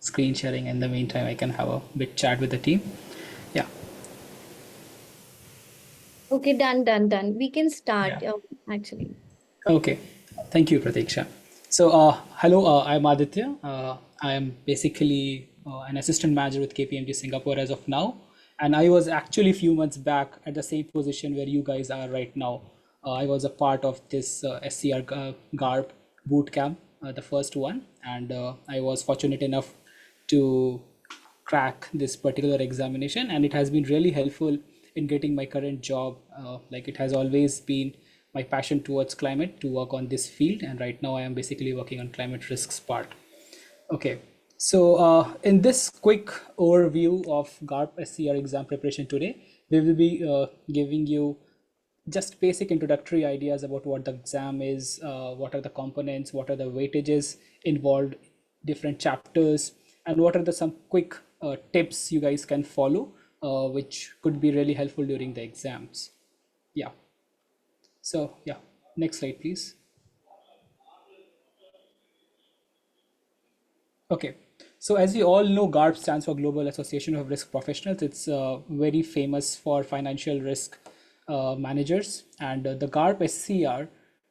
screen sharing. In the meantime, I can have a bit chat with the team. Yeah. Okay, done. We can Yeah. start, actually. Okay. Thank you, Pratiksha. So, hello, I'm Aditya. I am basically an assistant manager with KPMG Singapore as of now. And I was actually a few months back at the same position where you guys are right now. I was a part of this SCR GARP boot camp, the first one. And I was fortunate enough to crack this particular examination, and it has been really helpful in getting my current job. Like, it has always been my passion towards climate to work on this field, and right now I am basically working on climate risks part. Okay, so in this quick overview of GARP SCR exam preparation today, we will be giving you just basic introductory ideas about what the exam is, what are the components, what are the weightages involved, different chapters, and what are the some quick tips you guys can follow, which could be really helpful during the exams. Yeah. So yeah, next slide, please. Okay. So as we all know, GARP stands for Global Association of Risk Professionals. It's very famous for financial risk managers. And the GARP SCR,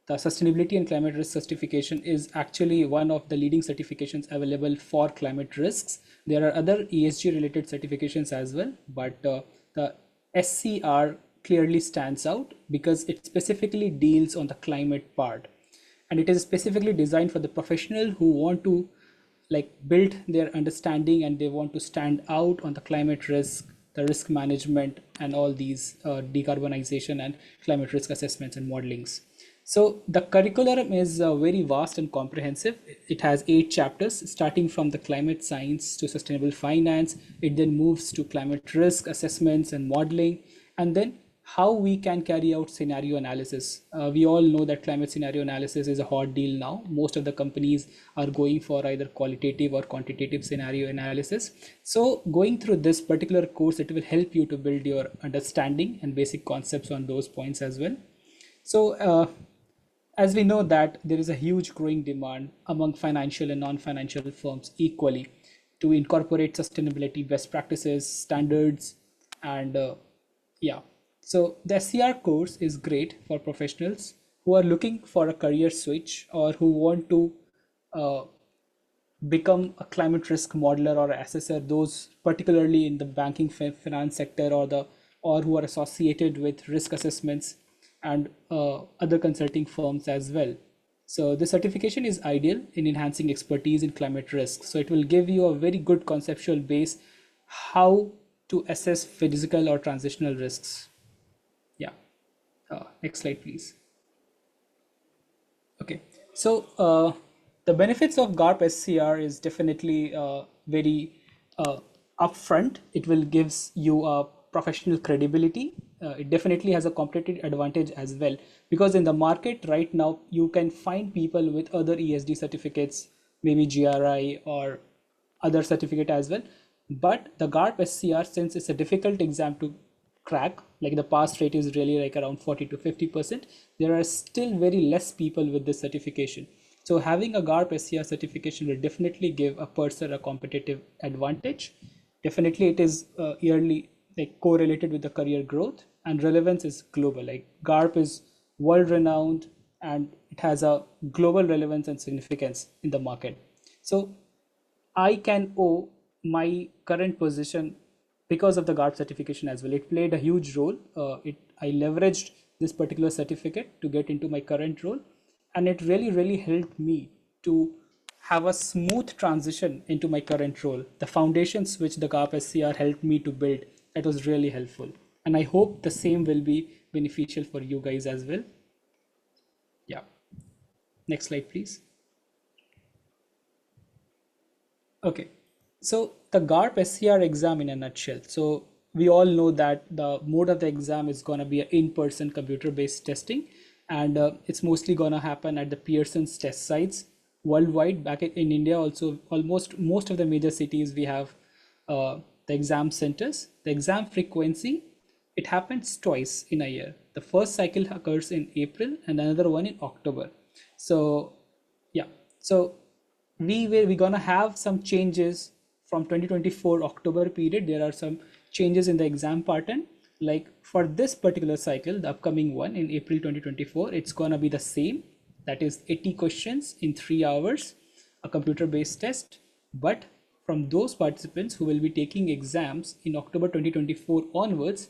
the Sustainability and Climate Risk Certification, is actually one of the leading certifications available for climate risks. There are other ESG related certifications as well, but the SCR clearly stands out because it specifically deals on the climate part. And it is specifically designed for the professional who want to like build their understanding, and they want to stand out on the climate risk, the risk management, and all these decarbonization and climate risk assessments and modelings. So the curriculum is very vast and comprehensive. It has 8 chapters, starting from the climate science to sustainable finance. It then moves to climate risk assessments and modeling, and then how we can carry out scenario analysis. We all know that climate scenario analysis is a hot deal now. Most of the companies are going for either qualitative or quantitative scenario analysis. So going through this particular course, it will help you to build your understanding and basic concepts on those points as well. So as we know that there is a huge growing demand among financial and non-financial firms equally to incorporate sustainability best practices, standards, and yeah. So the SCR course is great for professionals who are looking for a career switch or who want to uh, become a climate risk modeler or assessor, those particularly in the banking finance sector, or who are associated with risk assessments and other consulting firms as well. So the certification is ideal in enhancing expertise in climate risk. So it will give you a very good conceptual base how to assess physical or transitional risks. Yeah. Next slide, please. Okay, so the benefits of GARP SCR is definitely very uh, upfront. It will gives you a professional credibility. It definitely has a competitive advantage as well, because in the market right now you can find people with other ESG certificates, maybe GRI or other certificate as well. But the GARP SCR, since it's a difficult exam to crack, like the pass rate is really like around 40 to 50%, there are still very less people with this certification. So having a GARP SCR certification will definitely give a person a competitive advantage. Definitely it is yearly like correlated with the career growth, and relevance is global. Like GARP is world renowned, and it has a global relevance and significance in the market. So I can owe my current position because of the GARP certification as well. It played a huge role. I leveraged this particular certificate to get into my current role, and it really helped me to have a smooth transition into my current role. The foundations which the GARP SCR helped me to build, that was really helpful, and I hope the same will be beneficial for you guys as well. Yeah. Next slide, please. Okay, so the GARP SCR exam in a nutshell. So we all know that the mode of the exam is going to be an in-person computer-based testing, and it's mostly going to happen at the Pearson's test sites worldwide. Back in India, also almost most of the major cities we have the exam centers. The exam frequency, it happens twice in a year. The first cycle occurs in April and another one in October. So yeah, so we gonna have some changes from 2024 October period, there are some changes in the exam pattern. Like for this particular cycle, the upcoming one in April 2024, it's gonna be the same. That is 80 questions in 3 hours, a computer-based test. But from those participants who will be taking exams in October 2024 onwards,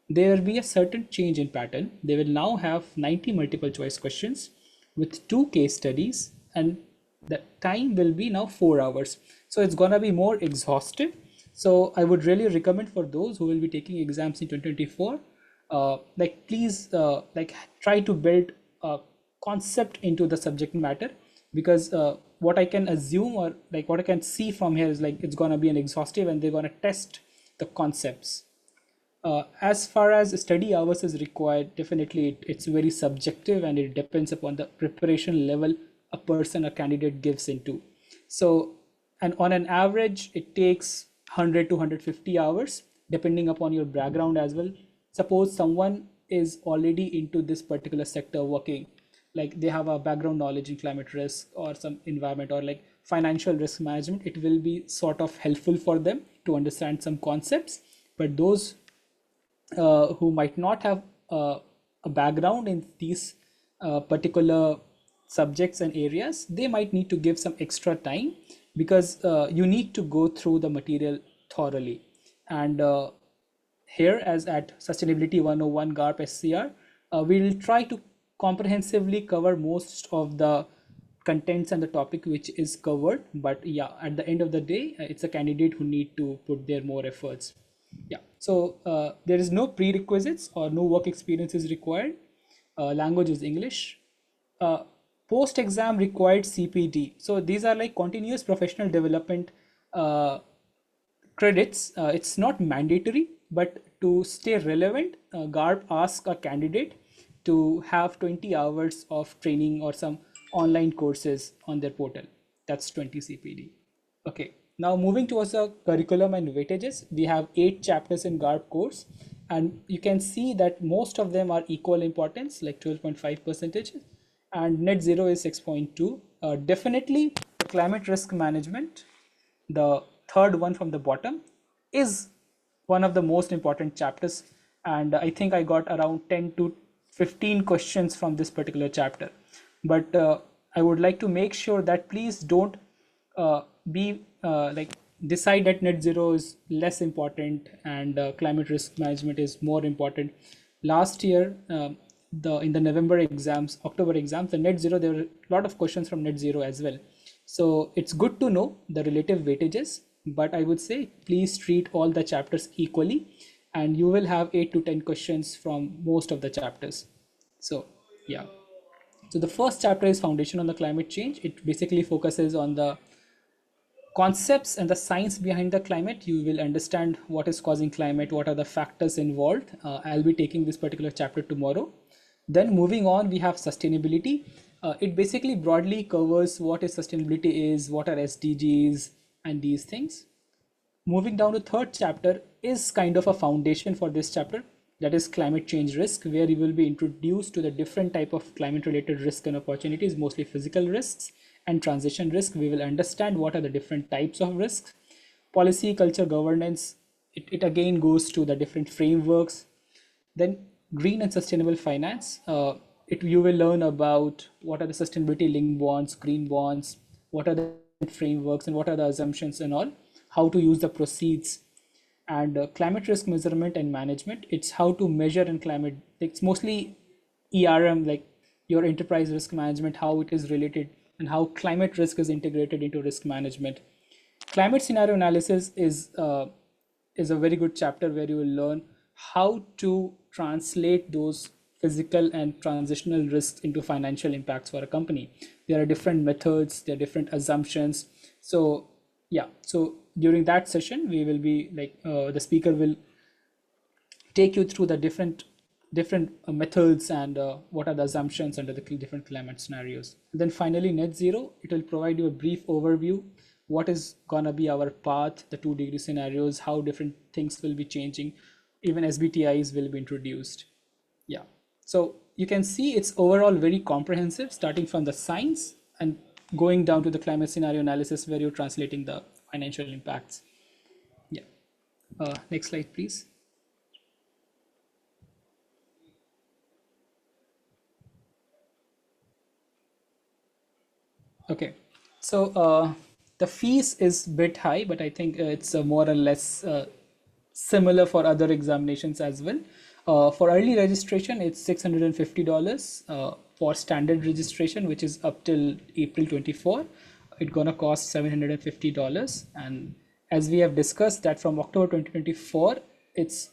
there will be a certain change in pattern. They will now have 90 multiple choice questions with 2 case studies, and the time will be now 4 hours. So it's gonna be more exhaustive. So I would really recommend for those who will be taking exams in 2024, like please like try to build a concept into the subject matter, because what I can assume, or like what I can see from here, is like it's gonna be an exhaustive and they're gonna test the concepts. As far as study hours is required, definitely it's very subjective and it depends upon the preparation level a person, a candidate gives into. So, and on an average, it takes 100 to 150 hours, depending upon your background as well. Suppose someone is already into this particular sector working, like they have a background knowledge in climate risk or some environment or like financial risk management, it will be sort of helpful for them to understand some concepts. But those who might not have a background in these particular subjects and areas, they might need to give some extra time, because you need to go through the material thoroughly. And here, as at Sustainability 101 GARP SCR, we'll try to comprehensively cover most of the contents and the topic which is covered. But yeah, at the end of the day, it's a candidate who need to put their more efforts. Yeah, so there is no prerequisites or no work experience is required. Language is English. Uh, Post exam required CPD. So these are like continuous professional development credits. It's not mandatory, but to stay relevant, GARP asks a candidate to have 20 hours of training or some online courses on their portal. That's 20 CPD. Okay, now moving towards the curriculum and weightages, we have 8 chapters in GARP course, and you can see that most of them are equal importance, like 12.5 percentage, and net zero is 6.2. Definitely, climate risk management, the third one from the bottom, is one of the most important chapters, and I think I got around 10 to 15 questions from this particular chapter. But I would like to make sure that please don't be like decide that net zero is less important and climate risk management is more important. Last year, the in the November exams, October exams, the net zero, there were a lot of questions from net zero as well. So it's good to know the relative weightages, but I would say please treat all the chapters equally, and you will have 8 to 10 questions from most of the chapters. So yeah. So the first chapter is Foundation on the Climate Change. It basically focuses on the concepts and the science behind the climate. You will understand what is causing climate, what are the factors involved. I'll be taking this particular chapter tomorrow. Then moving on, we have sustainability. It basically broadly covers what is sustainability is, what are SDGs, and these things. Moving down to third chapter is kind of a foundation for this chapter, that is climate change risk, where you will be introduced to the different type of climate related risk and opportunities, mostly physical risks and transition risk. We will understand what are the different types of risks. Policy, culture, governance, it again goes to the different frameworks. Then green and sustainable finance, you will learn about what are the sustainability linked bonds, green bonds, what are the frameworks and what are the assumptions and all, how to use the proceeds. And climate risk measurement and management, it's how to measure in climate, it's mostly ERM, like your enterprise risk management, how it is related and how climate risk is integrated into risk management. Climate scenario analysis is a very good chapter where you will learn how to translate those physical and transitional risks into financial impacts for a company. There are different methods, there are different assumptions. So yeah, so during that session we will be like the speaker will take you through the different methods and what are the assumptions under the different climate scenarios. And then finally, net zero, it will provide you a brief overview, what is gonna be our path, the 2-degree scenarios, how different things will be changing, even SBTIs will be introduced. Yeah, so you can see it's overall very comprehensive, starting from the science and going down to the climate scenario analysis, where you're translating the financial impacts. Next slide, please. Okay, so the fees is bit high, but I think it's more or less similar for other examinations as well. For early registration, it's $650. For standard registration, which is up till April 24, it's gonna cost $750. And as we have discussed that from October 2024, it's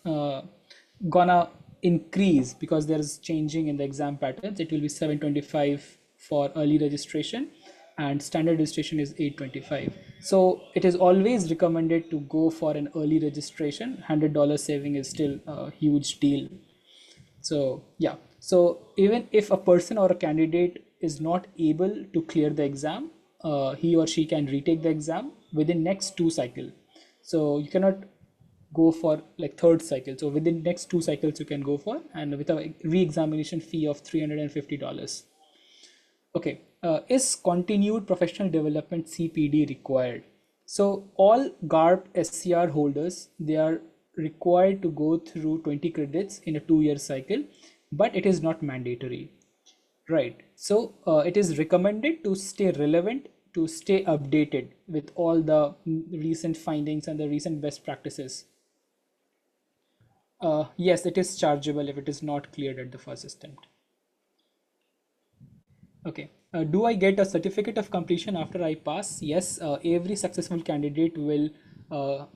gonna increase because there is changing in the exam patterns. It will be 725 for early registration and standard registration is 825. So it is always recommended to go for an early registration. $100 saving is still a huge deal. So yeah, so even if a person or a candidate is not able to clear the exam, he or she can retake the exam within next two cycle. So you cannot go for like third cycle. So within next two cycles you can go for, and with a re-examination fee of $350. Okay, is continued professional development CPD required? So all GARP SCR holders, they are required to go through 20 credits in a 2-year cycle, but it is not mandatory, right? So it is recommended to stay relevant, to stay updated with all the recent findings and the recent best practices. Yes, it is chargeable if it is not cleared at the first attempt. Okay. Do I get a certificate of completion after I pass? Yes. Every successful candidate will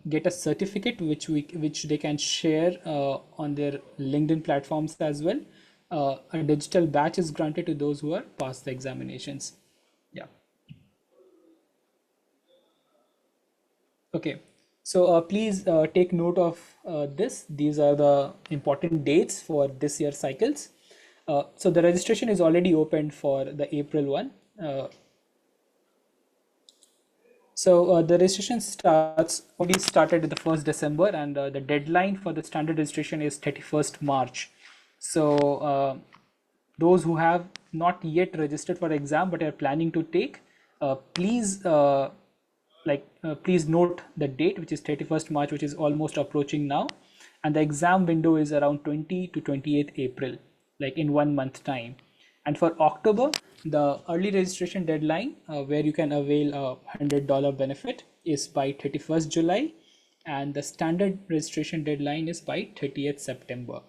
get a certificate which they can share on their LinkedIn platforms as well. A digital badge is granted to those who are passed the examinations. Yeah. Okay. So please take note of this. These are the important dates for this year cycles. So the registration is already opened for the April one. Uh, so the registration already started the 1st December, and the deadline for the standard registration is 31st March. So those who have not yet registered for exam but are planning to take, please please note the date, which is 31st March, which is almost approaching now, and the exam window is around 20 to 28th April, like in 1 month time. And for October, the early registration deadline, where you can avail a $100 benefit, is by 31st July, and the standard registration deadline is by 30th September.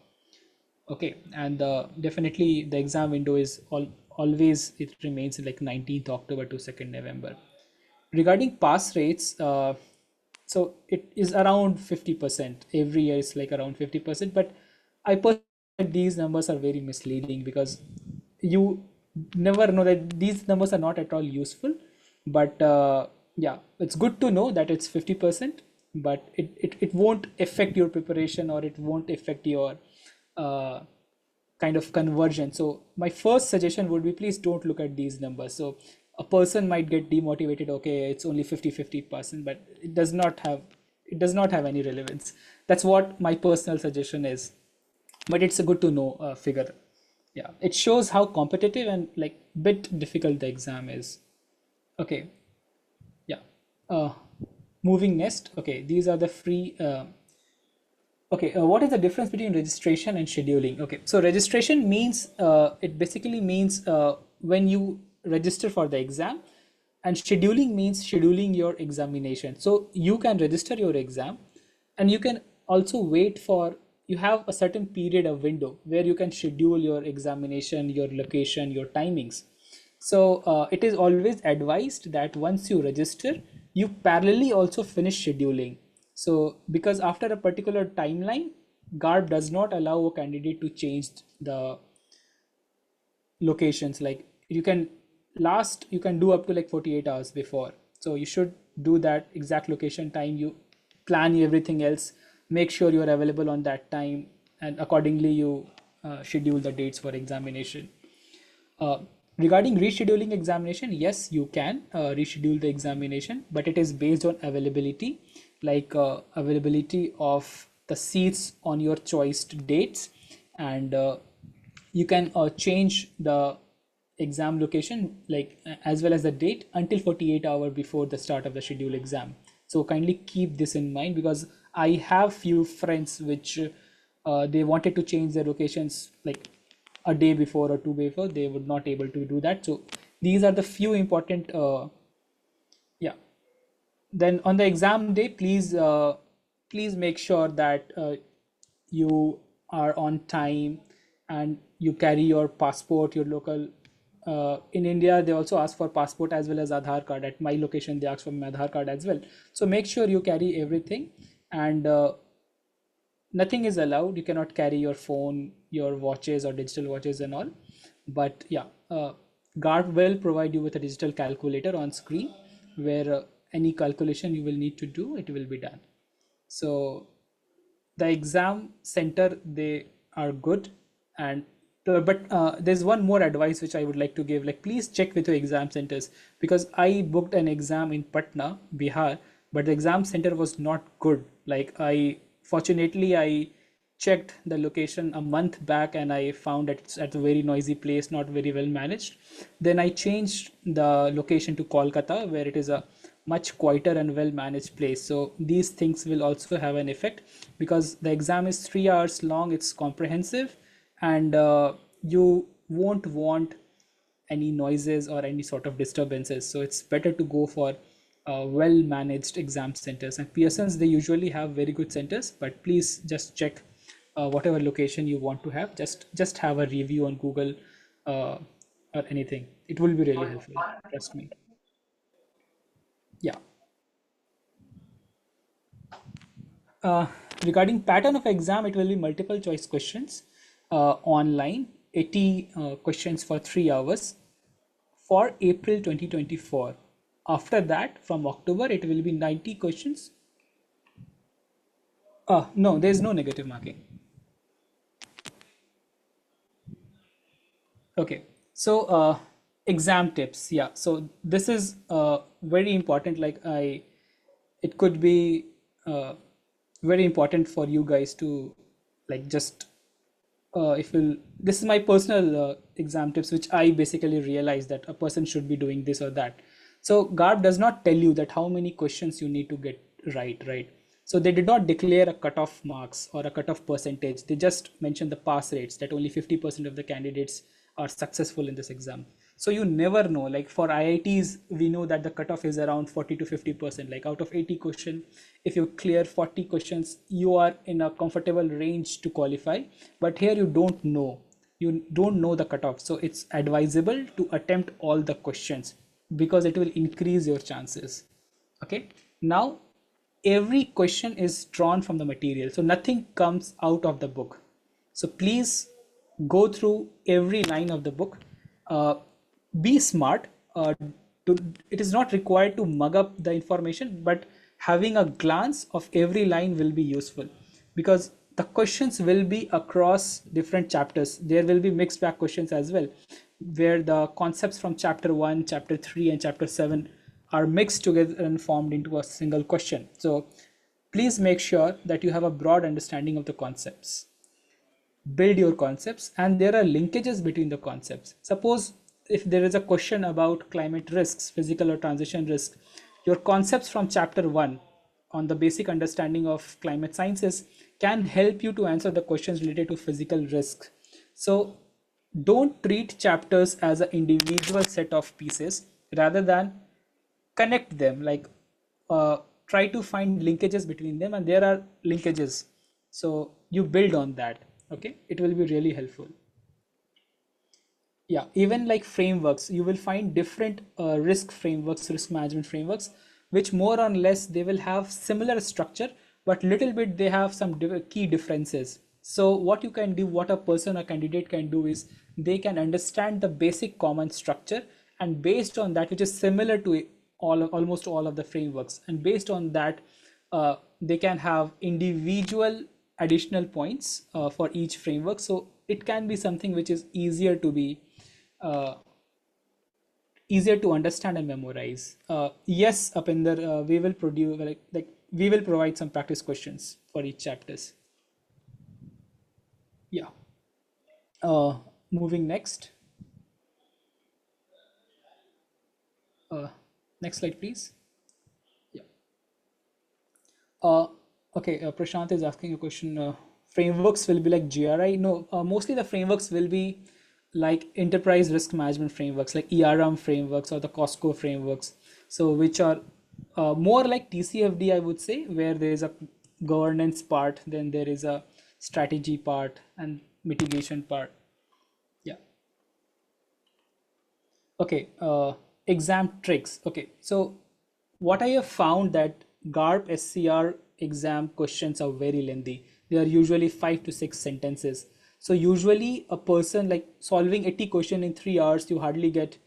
Okay, and definitely the exam window is always, it remains like 19th October to 2nd November. Regarding pass rates, so it is around 50%. Every year it's like around 50%, but I personally think these numbers are very misleading because you never know that these numbers are not at all useful. But yeah, it's good to know that it's 50%, but it won't affect your preparation, or it won't affect your uh, kind of conversion. So my first suggestion would be, please don't look at these numbers. So a person might get demotivated. Okay, it's only 50%, but it does not have any relevance. That's what my personal suggestion is. But it's a good to know figure. Yeah, it shows how competitive and like bit difficult the exam is. Okay, yeah. Uh, moving next. Okay, these are the free. Okay, what is the difference between registration and scheduling? Okay, so registration means it basically means when you register for the exam, and scheduling means scheduling your examination. So you can register your exam, and you can also wait for, you have a certain period, a window where you can schedule your examination, your location, your timings. So it is always advised that once you register, you parallelly also finish scheduling. So because after a particular timeline, GARP does not allow a candidate to change the locations. Like you can do up to like 48 hours before. So you should do that exact location time. You plan everything else, make sure you are available on that time, and accordingly you schedule the dates for examination. uh, Regarding rescheduling examination, yes, you can reschedule the examination, but it is based on availability, like availability of the seats on your choiced dates, and you can change the exam location, like as well as the date, until 48 hours before the start of the scheduled exam. So kindly keep this in mind, because I have few friends which they wanted to change their locations like a day before or 2 days before. They would not able to do that. So these are the few important yeah. Then on the exam day, please make sure that you are on time and you carry your passport, your local. In India, they also ask for passport as well as Aadhaar card. At my location, they ask for my Aadhaar card as well. So make sure you carry everything, and nothing is allowed. You cannot carry your phone, your watches, or digital watches and all. But yeah, GARP will provide you with a digital calculator on screen where any calculation you will need to do, it will be done. So the exam center, they are good. And but there's one more advice which I would like to give, like please check with your exam centers, because I booked an exam in Patna, Bihar, but the exam center was not good. Like I fortunately I checked the location a month back and I found that it's at a very noisy place, not very well managed. Then I changed the location to Kolkata, where it is a much quieter and well managed place. So these things will also have an effect, because the exam is 3 hours long, it's comprehensive, and you won't want any noises or any sort of disturbances. So it's better to go for well managed exam centers. And Pearsons, they usually have very good centers, but please just check whatever location you want to have. Just have a review on Google or anything. It will be really helpful. Trust me. Yeah. Uh, Regarding pattern of exam, it will be multiple choice questions online, 80 questions for 3 hours for April 2024. After that, from October, it will be 90 questions. No, there is no negative marking. Okay, so exam tips. Yeah, so this is very important. It could be very important for you guys to like just if will this is my personal exam tips, which I basically realized that a person should be doing this or that. So GARP does not tell you that how many questions you need to get right. So they did not declare a cutoff marks or a cutoff percentage. They just mentioned the pass rates, that only 50% of the candidates are successful in this exam. So you never know. Like for IITs, we know that the cutoff is around 40 to 50%. Like out of 80 question, if you clear 40 questions, you are in a comfortable range to qualify. But here you don't know. You don't know the cutoff. So it's advisable to attempt all the questions, because it will increase your chances. Okay. Now, every question is drawn from the material. So nothing comes out of the book. So please go through every line of the book. Uh, be smart. To, it is not required to mug up the information, but having a glance of every line will be useful, because the questions will be across different chapters. There will be mixed bag questions as well, where the concepts from chapter 1, chapter 3, and chapter 7 are mixed together and formed into a single question. So please make sure that you have a broad understanding of the concepts. Build your concepts, and there are linkages between the concepts. Suppose if there is a question about climate risks, physical or transition risk, your concepts from chapter 1 on the basic understanding of climate sciences can help you to answer the questions related to physical risk. So don't treat chapters as an individual set of pieces, rather than connect them. Like uh, try to find linkages between them, and there are linkages, so you build on that. Okay, it will be really helpful. Yeah, even like frameworks, you will find different risk frameworks, risk management frameworks, which more or less they will have similar structure, but little bit they have some key differences. So what you can do, what a person or candidate can do, is they can understand the basic common structure, and based on that, which is similar to almost all of the frameworks, and based on that they can have individual additional points for each framework. So it can be something which is uh, easier to understand and memorize. Yes, Upinder, we will produce like we will provide some practice questions for each chapters. Yeah. Moving next. Uh, Next slide, please. Yeah. Okay, Prashant is asking a question. Frameworks will be like GRI. No, mostly the frameworks will be like enterprise risk management frameworks, like ERM frameworks or the Costco frameworks. So, which are more like TCFD, I would say, where there is a governance part, then there is a strategy part and mitigation part. Yeah. Okay, exam tricks. Okay, so what I have found that GARP SCR exam questions are very lengthy. They are usually 5 to 6 sentences. So usually a person like solving 80 question in 3 hours, you hardly get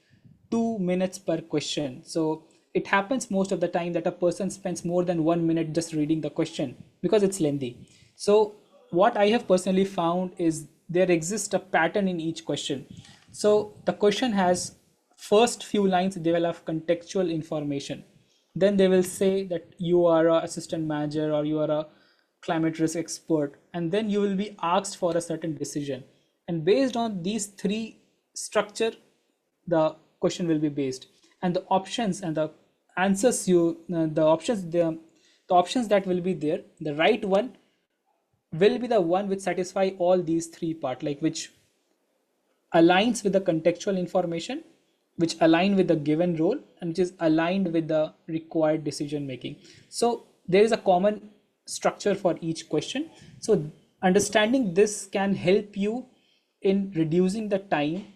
2 minutes per question. So it happens most of the time that a person spends more than 1 minute just reading the question because it's lengthy. So what I have personally found is there exists a pattern in each question. So the question has first few lines, they will have contextual information. Then they will say that you are an assistant manager or you are a climate risk expert, and then you will be asked for a certain decision. And based on these three structure, the question will be based, and the options and the answers you the options that will be there, the right one will be the one which satisfy all these three part, like which aligns with the contextual information, which align with the given role, and which is aligned with the required decision making. So there is a common structure for each question. So understanding this can help you in reducing the time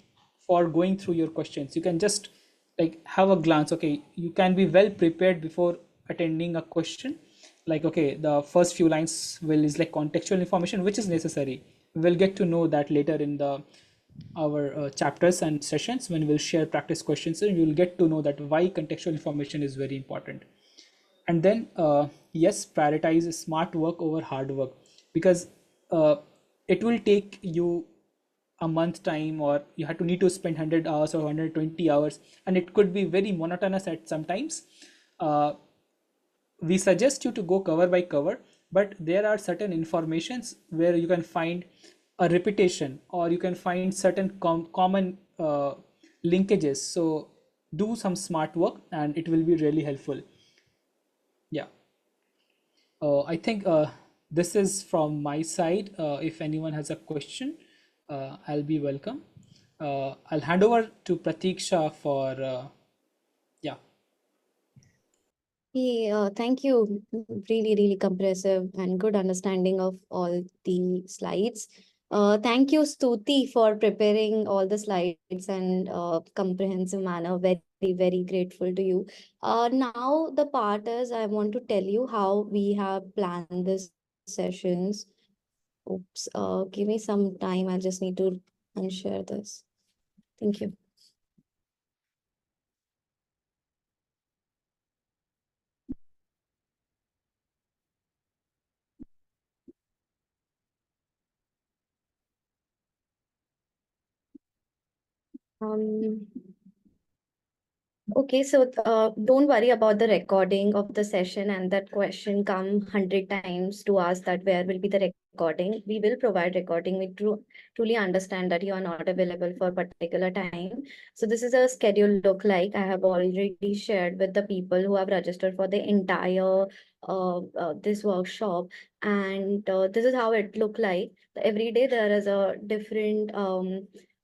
for going through your questions. You can just like have a glance. Okay, you can be well prepared before attending a question. Like, okay, the first few lines will is like contextual information which is necessary. We'll get to know that later in the our chapters and sessions when we'll share practice questions, and you'll get to know that why contextual information is very important. And then yes, prioritize smart work over hard work, because uh, it will take you a month time, or you have to need to spend 100 hours or 120 hours, and it could be very monotonous at sometimes. uh, we suggest you to go cover by cover, but there are certain informations where you can find a repetition, or you can find certain common linkages. So do some smart work and it will be really helpful. Yeah. I think this is from my side. If anyone has a question, I'll be welcome. I'll hand over to Pratiksha for yeah. Hey, thank you. Really, really comprehensive and good understanding of all the slides. Thank you, Stuti, for preparing all the slides and comprehensive manner. Very, very grateful to you. Now the part is I want to tell you how we have planned the sessions. Oops, give me some time. I just need to unshare this. Thank you. Um, Okay, so don't worry about the recording of the session and that question come 100 times to ask that where will be the recording. We will provide recording. We truly understand that you are not available for particular time. So this is a schedule look like. I have already shared with the people who have registered for the entire this workshop, and this is how it look like. Every day there is a different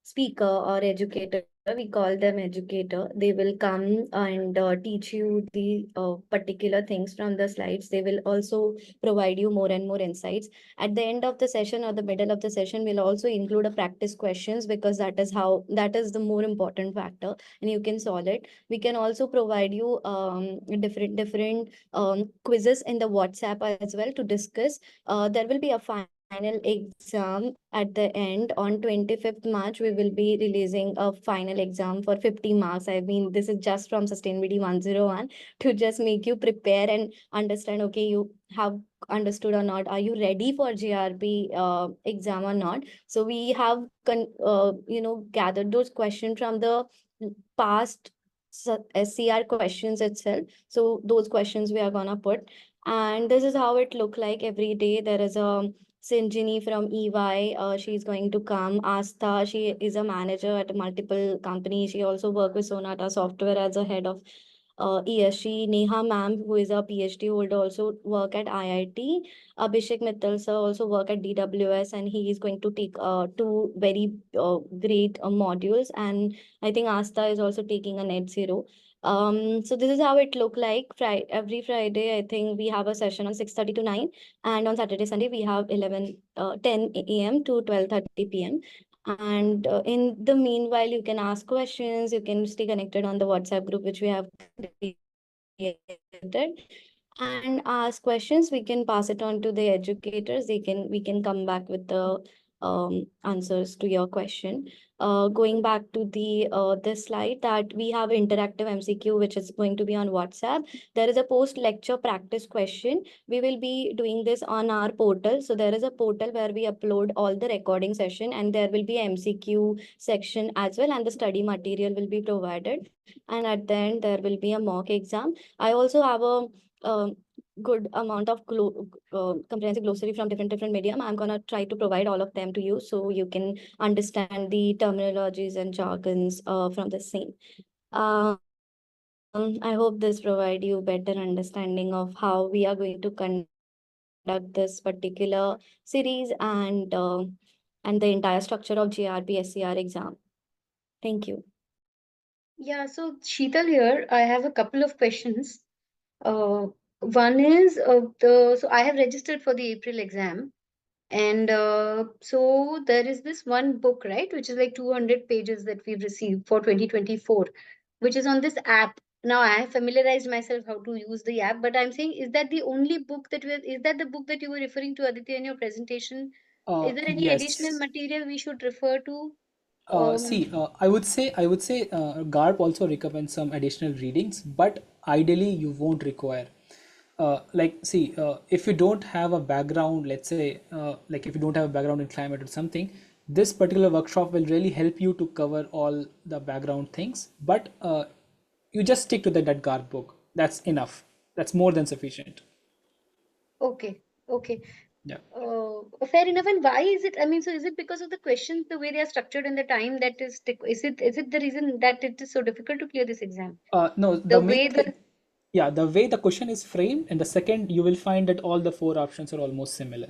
speaker or educator. We call them educator. They will come and teach you the particular things from the slides. They will also provide you more and more insights. At the end of the session or the middle of the session, we'll also include a practice questions, because that is the more important factor, and you can solve it. We can also provide you different quizzes in the WhatsApp as well to discuss. There will be a final exam at the end on 25th March. We will be releasing a final exam for 50 marks. I mean, this is just from Sustainability 101 to just make you prepare and understand, okay, you have understood or not. Are you ready for GRP exam or not? So we have, gathered those questions from the past SCR questions itself. So those questions we are gonna put. And this is how it look like every day. There is a Sinjini from EY, she's going to come. Astha, she is a manager at multiple companies. She also worked with Sonata Software as a head of ESG. Neha ma'am, who is a PhD holder, also work at IIT. Abhishek Mittal sir also work at DWS, and he is going to take two very great modules. And I think Asta is also taking a net zero. So this is how it look like. Every Friday, I think we have a session on 6:30 to 9, and on Saturday, Sunday, we have 10 a.m. to 12:30 p.m. And in the meanwhile, you can ask questions, you can stay connected on the WhatsApp group, which we have created, and ask questions. We can pass it on to the educators. We can come back with the answers to your question. Going back to the slide, that we have interactive MCQ, which is going to be on WhatsApp. There is a post lecture practice question. We will be doing this on our portal. So there is a portal where we upload all the recording session, and there will be a MCQ section as well, and the study material will be provided. And at the end, there will be a mock exam. I also have a good amount of comprehensive glossary from different medium. I'm gonna try to provide all of them to you, so you can understand the terminologies and jargons from the same. I hope this provide you better understanding of how we are going to conduct this particular series, and the entire structure of GRP SCR exam. Thank you. Yeah, so Sheetal here, I have a couple of questions. One is so I have registered for the April exam, and so there is this one book, right, which is like 200 pages that we've received for 2024, which is on this app. Now I have familiarized myself how to use the app, but I'm saying, is that the only book that is that the book that you were referring to, Aditya, in your presentation? Is there any additional Yes. material we should refer to? I would say GARP also recommends some additional readings, but ideally you won't require. If you don't have a background, let's say, like if you don't have a background in climate or something, this particular workshop will really help you to cover all the background things. But you just stick to that GARP book. That's enough. That's more than sufficient. Okay, okay. Yeah. Fair enough. And why is it? I mean, so is it because of the questions, the way they are structured, and the time that is it the reason that it is so difficult to clear this exam? No, The the main way thing, the yeah, the way the question is framed, and the second, you will find that all the four options are almost similar.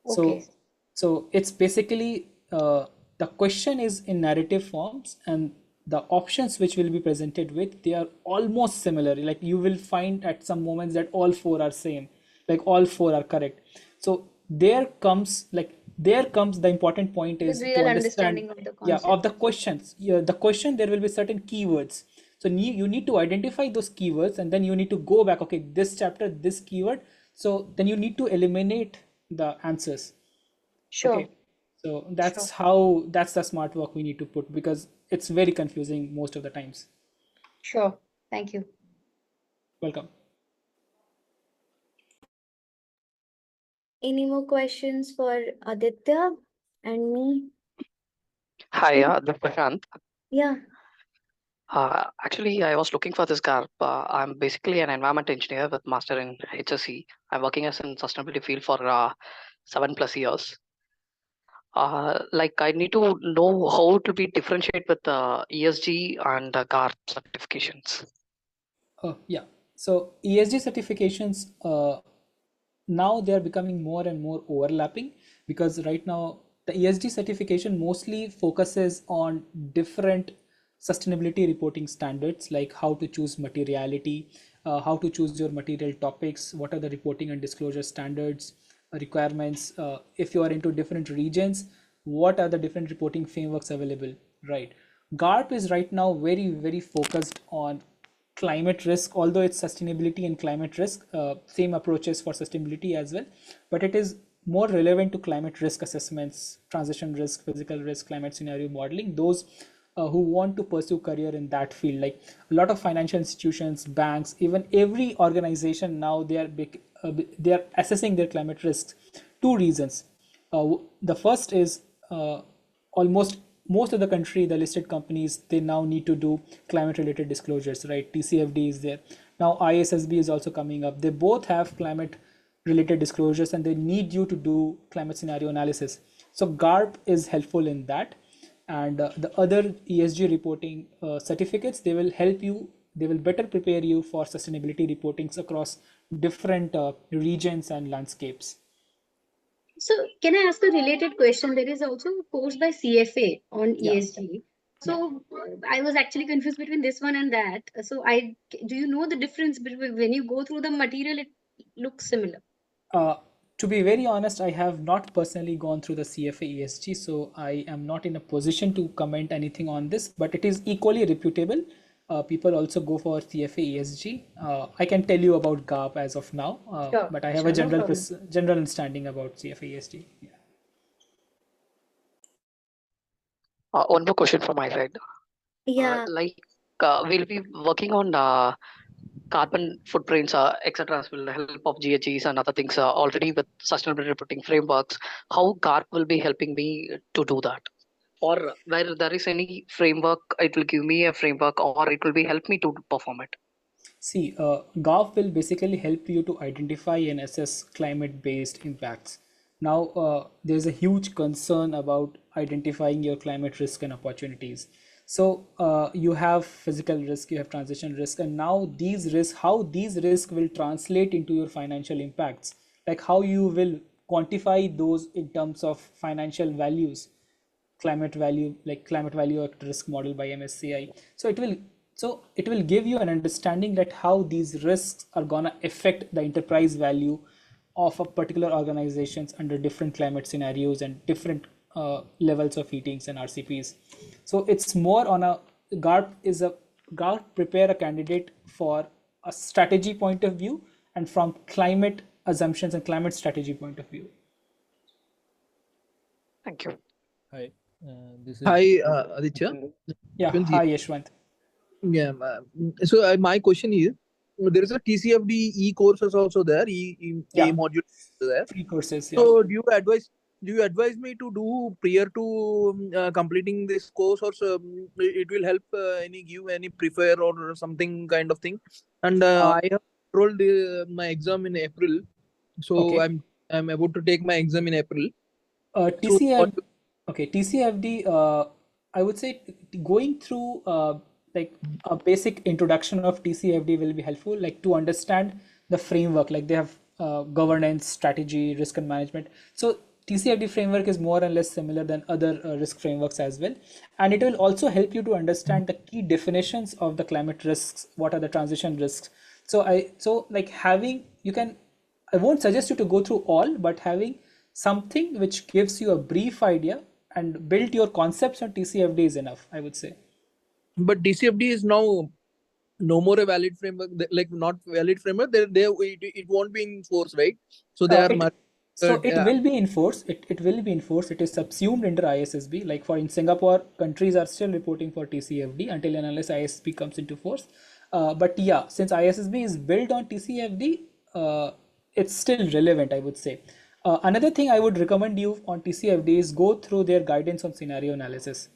So, Okay, so it's basically the question is in narrative forms, and the options which will be presented with, they are almost similar. Like you will find at some moments that all four are same, like all four are correct. So there comes the important point the is to real understand, understanding of the yeah, of concept. the questions. Yeah, the question, there will be certain keywords. So you need to identify those keywords, and then you need to go back. Okay, this chapter, this keyword. So then you need to eliminate the answers. Sure, Okay, so sure, that's the smart work we need to put, because it's very confusing most of the times. sure. Thank you. Welcome. Any more questions for Aditya and me? Hi, this is Prashant. Yeah. Actually, I was looking for this GARP. I'm basically an environment engineer with master in HSE. I'm working as in sustainability field for 7+ years. Like I need to know how to be differentiate with ESG and GARP certifications. Yeah. So ESG certifications, now they are becoming more and more overlapping, because right now the ESG certification mostly focuses on different sustainability reporting standards, like how to choose materiality, how to choose your material topics, what are the reporting and disclosure standards, requirements. If you are into different regions, what are the different reporting frameworks available, right? GARP is right now very, very focused on climate risk, although it's sustainability and climate risk, same approaches for sustainability as well, but it is more relevant to climate risk assessments, transition risk, physical risk, climate scenario modeling, those who want to pursue career in that field. Like a lot of financial institutions, banks, even every organization now, they are assessing their climate risks. Two reasons. The first is, almost most of the country, the listed companies, they now need to do climate related disclosures, right? TCFD is there now, ISSB is also coming up. They both have climate related disclosures, and they need you to do climate scenario analysis. So GARP is helpful in that. And the other ESG reporting certificates, they will help you they will better prepare you for sustainability reportings across different regions and landscapes. So can I ask a related question? There is also a course by CFA on Yeah. ESG. So I was actually confused between this one and that. So do you know the difference between when you go through the material, it looks similar? Uh, to be very honest, I have not personally gone through the CFA ESG, so I am not in a position to comment anything on this, but it is equally reputable. People also go for CFA ESG. I can tell you about GARP as of now, Sure, but I have sure, a no problem. general understanding about CFA ESG. Yeah. One more question from my side. Yeah, We'll be working on carbon footprints, etc. with the help of GHGs and other things already with sustainability reporting frameworks. How GARP will be helping me to do that? Or where there is any framework, it will give me a framework, or it will be help me to perform it. See, GARP will basically help you to identify and assess climate-based impacts. Now, there's a huge concern about identifying your climate risk and opportunities. So you have physical risk, you have transition risk, and now these risks, how these risks will translate into your financial impacts, like how you will quantify those in terms of financial values, climate value at risk model by MSCI. So it will give you an understanding that how these risks are gonna affect the enterprise value of a particular organizations under different climate scenarios and different levels of heatings and RCPs. So it's more on a GARP prepare a candidate for a strategy point of view and from climate assumptions and climate strategy point of view. Thank you. Hi, this is Hi, Aditya. Yeah, Yashwant hi here. Yashwant. Yeah, so my question is, there is a TCFD e courses also there, Yeah. a module there. Free courses, yeah. So do you advise me to do prior to completing this course, or it will help give any prefer or something kind of thing? And I have enrolled my exam in April, so Okay. I'm about to take my exam in April. So TCF, okay, TCFD, I would say going through like a basic introduction of TCFD will be helpful, like to understand the framework, like they have governance, strategy, risk and management. So TCFD framework is more or less similar than other risk frameworks as well. And it will also help you to understand the key definitions of the climate risks, what are the transition risks. So like I won't suggest you to go through all, but having something which gives you a brief idea and build your concepts on TCFD is enough, I would say. but DCFD is now no more a valid framework, like not valid framework. It won't be in force, right? So they are It will be enforced. It will be enforced. It is subsumed under ISSB. Like for in Singapore, countries are still reporting for TCFD until and unless ISSB comes into force. But yeah, since ISSB is built on TCFD, it's still relevant, I would say. Another thing I would recommend you on TCFD is go through their guidance on scenario analysis.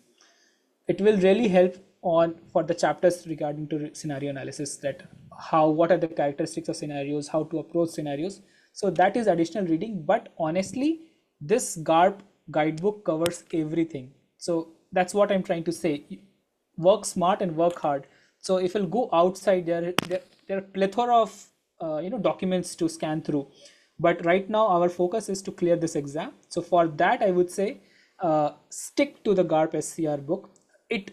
It will really help on for the chapters regarding to scenario analysis, that what are the characteristics of scenarios, how to approach scenarios. So that is additional reading, but honestly this GARP guidebook covers everything. So that's what I'm trying to say. Work smart and work hard. So if you'll go outside, there are plethora of documents to scan through, but right now our focus is to clear this exam. So for that I would say stick to the GARP SCR book. It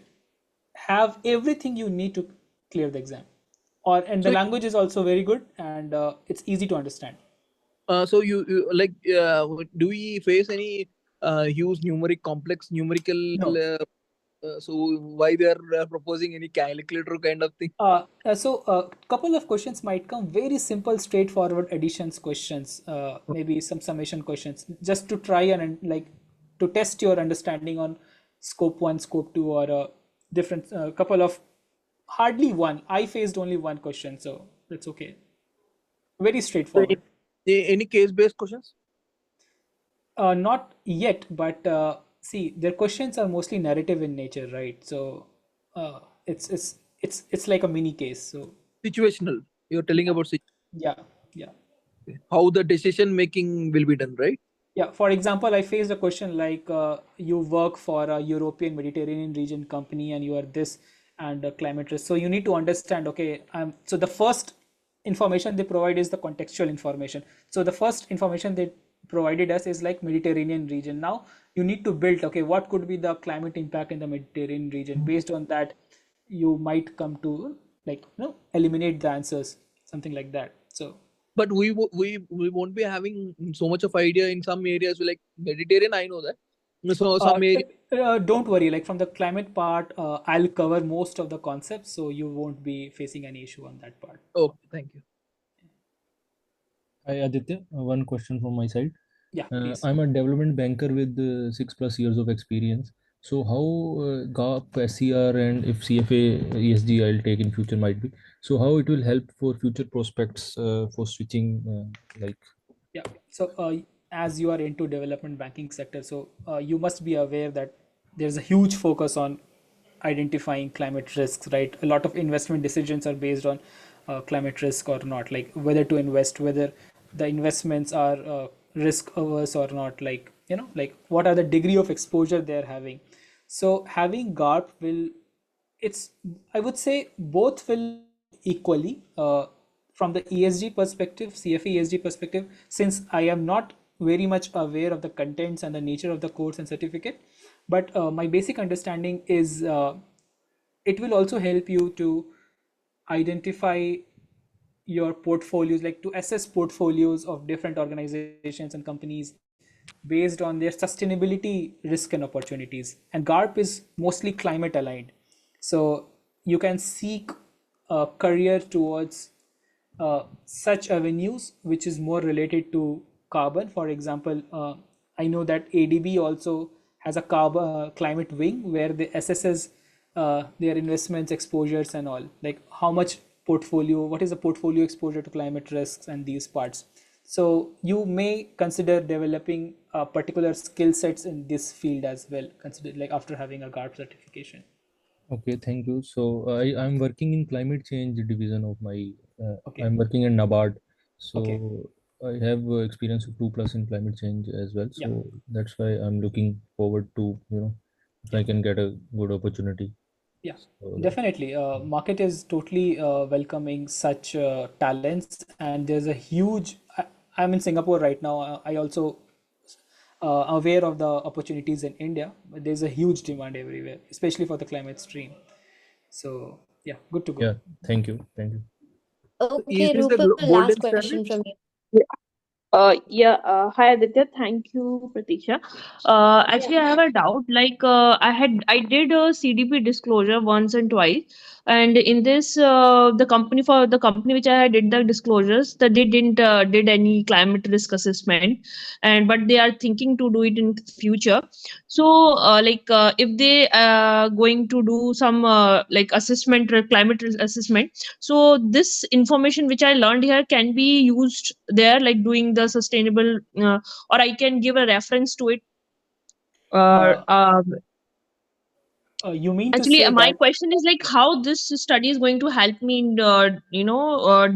have everything you need to clear the exam, and the So, language is also very good, and it's easy to understand. so you like, do we face any huge complex numerical? No. So why they are proposing any calculator kind of thing? So a couple of questions might come, very simple, straightforward additions questions, maybe some summation questions, just to try and like to test your understanding on scope 1, scope 2, or different couple of, hardly one. I faced only one question, so that's okay. Very straightforward. Any case-based questions? Not yet, but see, their questions are mostly narrative in nature, right? So it's like a mini case. So Situational. You're telling about yeah, yeah. how the decision making will be done, right? Yeah, for example, I faced a question like you work for a European Mediterranean region company and you are this, and climate risk. So you need to understand, okay, so the first information they provide is the contextual information. So the first information they provided us is like Mediterranean region. Now you need to build, okay, what could be the climate impact in the Mediterranean region. Based on that, you might come to like, eliminate the answers, something like that. So But we won't be having so much of idea in some areas like Mediterranean. I know that. So some areas. don't worry, like from the climate part, I'll cover most of the concepts, so you won't be facing any issue on that part. Okay, thank you. Hi Aditya, one question from my side. Yeah, please. I'm a development banker with 6+ years of experience. So how GARP, SCR, and if CFA, ESG I'll take in future might be. So how it will help for future prospects for switching like. Yeah. So as you are into development banking sector, so you must be aware that there's a huge focus on identifying climate risks, right? A lot of investment decisions are based on climate risk or not, like whether to invest, whether the investments are risk averse or not, like, like what are the degree of exposure they're having. So having GARP will, it's, I would say both will equally from the ESG perspective, CFA ESG perspective, since I am not very much aware of the contents and the nature of the course and certificate, but my basic understanding is it will also help you to identify your portfolios, like to assess portfolios of different organizations and companies based on their sustainability risk and opportunities. And GARP is mostly climate aligned, so you can seek a career towards such avenues which is more related to carbon. For example, I know that ADB also has a carbon climate wing where they assesses their investments, exposures, and all, like how much portfolio, what is the portfolio exposure to climate risks and these parts. So you may consider developing particular skill sets in this field as well, consider like after having a GARP certification. Okay, thank you. So I'm working in climate change division of my. Okay. I'm working in NABARD. Okay. So I have experience of 2+ in climate change as well. Yeah. So that's why I'm looking forward to, if I Yeah. can get a good opportunity. Yeah, So, definitely. Market is totally welcoming such talents, and there's a huge. I'm in Singapore right now. I also aware of the opportunities in India, but there's a huge demand everywhere, especially for the climate stream. So yeah, good to go. yeah, thank you. Thank you. Is Okay, this the Rupal, golden last standard? question from you. Hi Aditya, thank you, Pratisha. Actually, I have a doubt. Like, I did a CDP disclosure once and twice, and in this, the company which I did the disclosures, that they didn't did any climate risk assessment, and but they are thinking to do it in future. So, if they going to do some like assessment, climate risk assessment, so this information which I learned here can be used there, like doing the sustainable, or I can give a reference to it. Uh, Uh, uh, you mean to Actually, say my that question is like how this study is going to help me in,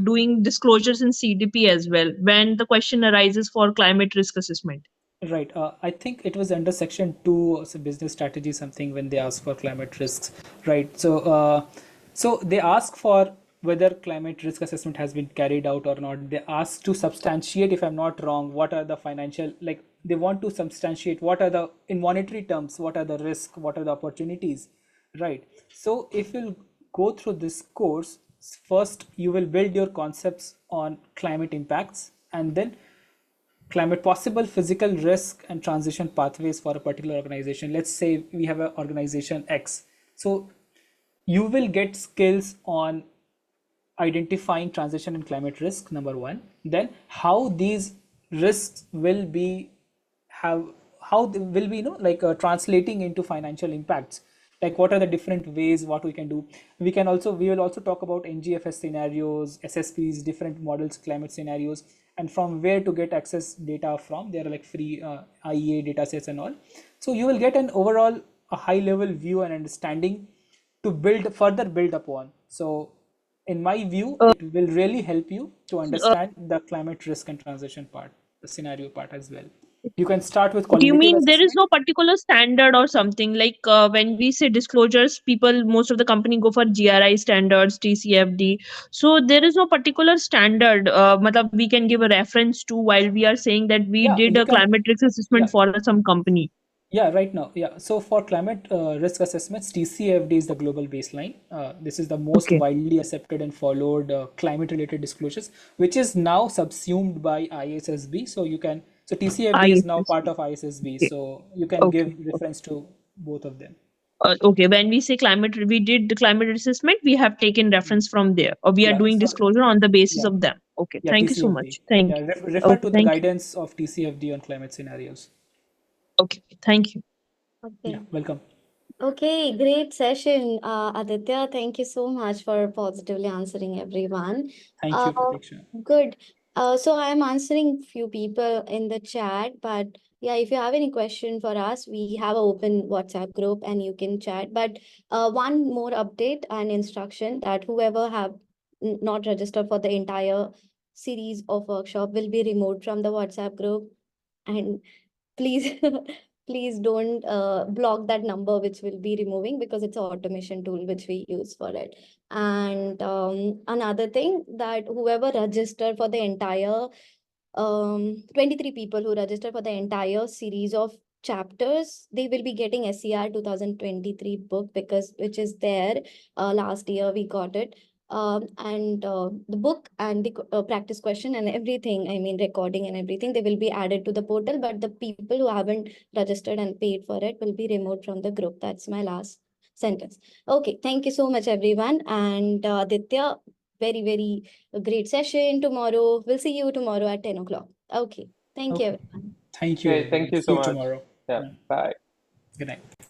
doing disclosures in CDP as well when the question arises for climate risk assessment. right? I think it was under section 2, so business strategy something, when they ask for climate risks, right? So, so they ask for whether climate risk assessment has been carried out or not. They ask to substantiate, if I'm not wrong, what are the financial, like they want to substantiate what are the, in monetary terms, what are the risks, what are the opportunities, right? So if you'll go through this course, first you will build your concepts on climate impacts, and then climate possible physical risk and transition pathways for a particular organization. Let's say we have an organization X, so you will get skills on identifying transition and climate risk, number one. Then how these risks will be, have, how they will be, like translating into financial impacts, like what are the different ways what we can do. We will also talk about NGFS scenarios, SSPs, different models, climate scenarios, and from where to get access data from. There are like free IEA data sets and all. So you will get an overall a high level view and understanding to further build upon. So in my view, Uh, it will really help you to uh, understand the climate risk and transition part, the scenario part as well. You can start with Do you qualitative mean there is assessment. no particular standard or something? Like when we say disclosures, people, most of the company go for GRI standards, TCFD. So there is no particular standard. Matlab we can give a reference to while we are saying that we Yeah, did you a can. climate risk assessment Yeah, for some company. yeah, right now. Yeah. So for climate risk assessments, TCFD is the global baseline. This is the most Okay. widely accepted and followed climate-related disclosures, which is now subsumed by ISSB. So you can. So TCFD is now part ISSB. of ISSB. Okay. So you can give Okay. reference to both of them. Okay. When we say climate, we did the climate assessment, we have taken reference from there, or we are Yeah. doing So disclosure on the basis yeah, of them. Okay. yeah, Thank you so TCFD. much. Thank Yeah, you. refer Okay. to the Thank you. guidance of TCFD on climate scenarios. Okay. Thank you. Yeah, Okay. welcome. Okay, great session, Aditya. Thank you so much for positively answering everyone. Thank you, Pratiksha. Good. So I'm answering few people in the chat, but yeah, if you have any question for us, we have an open WhatsApp group and you can chat. But one more update and instruction that whoever have not registered for the entire series of workshop will be removed from the WhatsApp group. And please please don't block that number which will be removing, because it's an automation tool which we use for it. And another thing, that whoever registered for the entire 23 people who registered for the entire series of chapters, they will be getting SCR 2023 book, because which is there. Last year we got it. And the book and the practice question and everything, I mean recording and everything, they will be added to the portal, but the people who haven't registered and paid for it will be removed from the group. That's my last sentence. Okay, thank you so much everyone. And Aditya, very, very great session tomorrow. We'll see you tomorrow at 10 o'clock. Okay, thank you Okay. everyone. Thank you, Okay, thank everyone. you See so you much. tomorrow. Yeah, Yeah. bye. Good night.